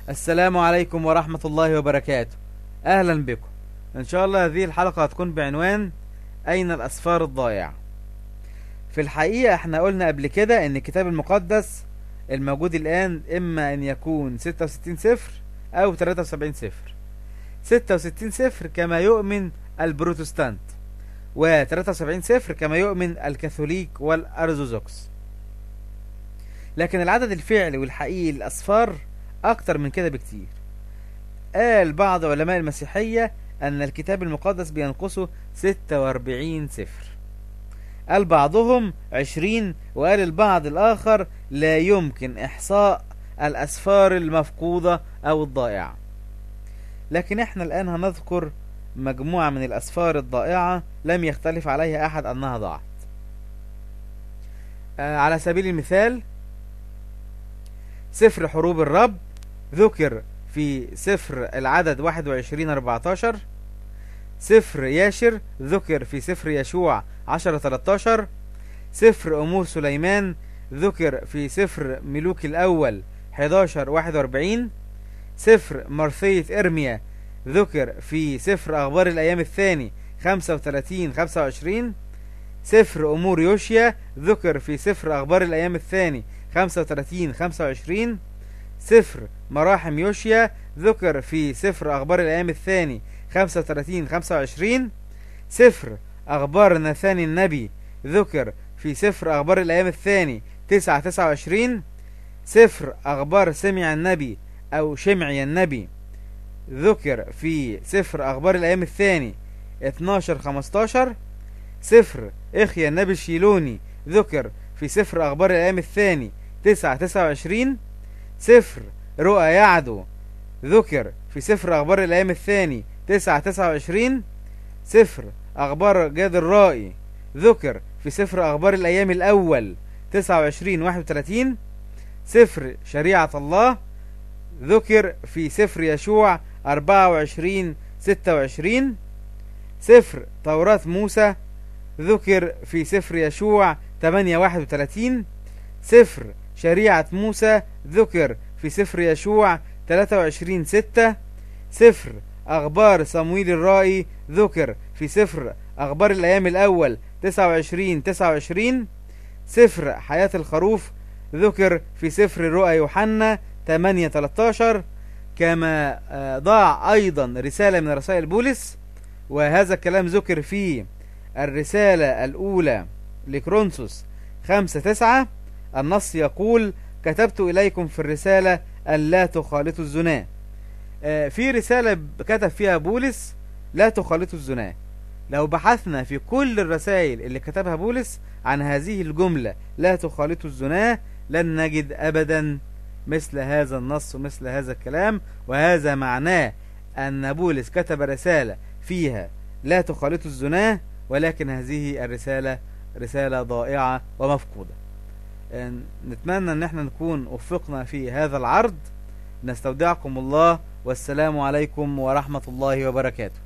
السلام عليكم ورحمة الله وبركاته. أهلا بكم. إن شاء الله هذه الحلقة هتكون بعنوان أين الأسفار الضائعة. في الحقيقة احنا قلنا قبل كده إن الكتاب المقدس الموجود الآن إما أن يكون 66 سفر أو 73 سفر. 66 سفر كما يؤمن البروتستانت، و73 سفر كما يؤمن الكاثوليك والأرثوذكس. لكن العدد الفعلي والحقيقي للأسفار أكتر من كده بكتير. قال بعض علماء المسيحية أن الكتاب المقدس بينقصه 46 سفر، قال بعضهم 20، وقال البعض الآخر لا يمكن إحصاء الأسفار المفقودة أو الضائعة. لكن احنا الآن هنذكر مجموعة من الأسفار الضائعة لم يختلف عليها أحد أنها ضاعت. على سبيل المثال سفر حروب الرب ذكر في سفر العدد 21-14، سفر ياشر ذكر في سفر يشوع 10-13، سفر أمور سليمان ذكر في سفر ملوك الأول 11-41، سفر مرثية إرميا ذكر في سفر أخبار الأيام الثاني 35-25، سفر أمور يوشيا ذكر في سفر أخبار الأيام الثاني 35-25، سفر مراحم يوشيا ذكر في سفر أخبار الأيام الثاني 35-25، سفر أخبار ناثان النبي ذكر في سفر أخبار الأيام الثاني 9-29، سفر أخبار سمع النبي أو شمعي النبي ذكر في سفر أخبار الأيام الثاني 12-15، سفر إخيا النبي الشيلوني ذكر في سفر أخبار الأيام الثاني 9-29، سفر رؤى يعدو ذكر في سفر أخبار الأيام الثاني 9-29، سفر أخبار جاد الرائي ذكر في سفر أخبار الأيام الأول 29-31، سفر شريعة الله ذكر في سفر يشوع 24-26، سفر توراة موسى ذكر في سفر يشوع 8-31، سفر شريعة موسى ذكر في سفر يشوع 23-6، سفر أخبار صمويل الرائي ذكر في سفر أخبار الأيام الأول 29-29، سفر حياة الخروف ذكر في سفر رؤى يوحنا 8-13. كما ضاع أيضا رسالة من رسائل بولس، وهذا الكلام ذكر في الرسالة الأولى لكرونسوس 5-9. النص يقول: كتبت إليكم في الرسالة أن لا تخالطوا الزنا. في رسالة كتب فيها بولس لا تخالطوا الزنا. لو بحثنا في كل الرسائل اللي كتبها بولس عن هذه الجملة لا تخالطوا الزنا لن نجد أبدا مثل هذا النص ومثل هذا الكلام. وهذا معناه أن بولس كتب رسالة فيها لا تخالطوا الزنا، ولكن هذه الرسالة رسالة ضائعة ومفقودة. نتمنى ان احنا نكون وفقنا في هذا العرض. نستودعكم الله، والسلام عليكم ورحمة الله وبركاته.